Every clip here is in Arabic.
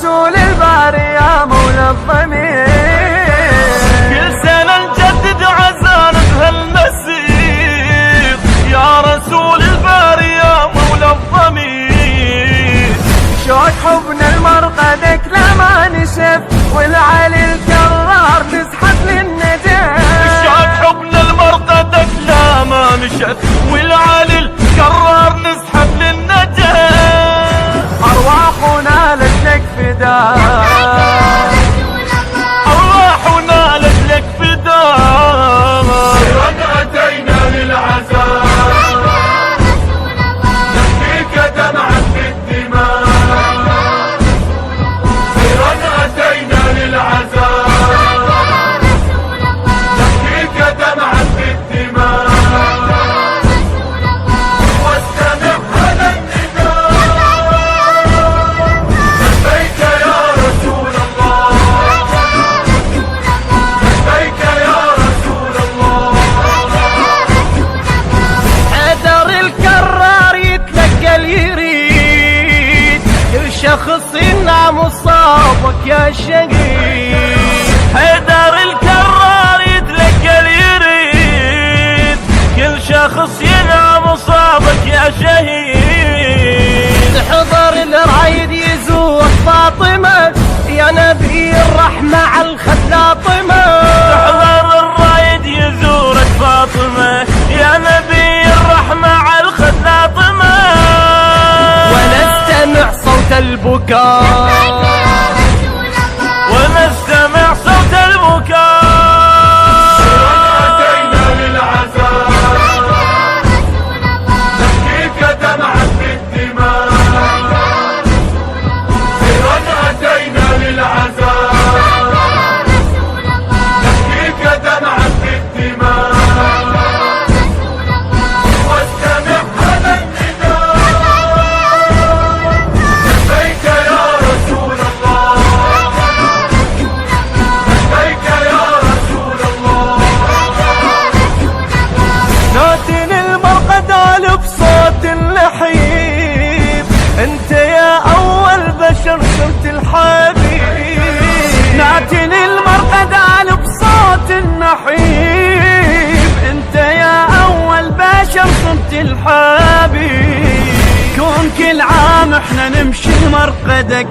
رسول الباري يا مولى الضمير. كل سنة نجدد عزانا بهالمسير يا رسول الباري يا مولى الضمير. شوق حبنا المرقدك لما نشف والعلي الكرار نزحف للنجاة. شوق حبنا المرقدك لا ما نشف والعلي الكرار نزحف للنجاة. أرواحنا لك فداء، أرواحنا لك فداء. سرا أتينا للعزاء نبكيك دمعا في الدماء. سرا أتينا للعزاء نبكيك دمعا في الدماء. واستمع على النداء لبيك يا رسول الله، لبيك يا رسول الله. حيدر الكرار يتلقى اليريد كل شخص ينعم مصابك يا شهيد. حيدر الكرار يتلقى اليريد كل شخص ينعم مصابك يا شهيد. حضر الرايد يزور فاطمة يا نبي الرحمة على الخد لاطمة. حضر الرايد يزورك فاطمة يا نبي الرحمة على الخد لاطمة. ونستمع صوت البكاء، ونستمع صوت البكاء. أتينا للعزاء نبكيك دمعا في الدماء. سرا أتينا للعزاء نبكيك دمعا في الدماء. واستمع على النداء لبيك يا رسول الله، لبيك يا رسول الله. ناتن المرقد بصوت اللحيب انت يا اول بشر صرت الحبيب. ناتن المرقد بصوت النحيب انت يا اول بشر صرت الحبيب. كون كل عام احنا نمشي لمرقدك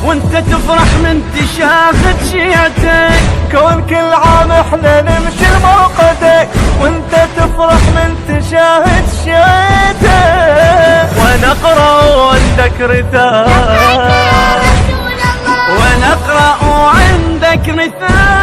وانت تفرح من تشاهد شيعتك. كون كل عام احنا نمشي لمرقدك وانت تفرح من تشاهد شيعتك. ونقرأ عندك رثاء، ونقرأ عندك رثاء.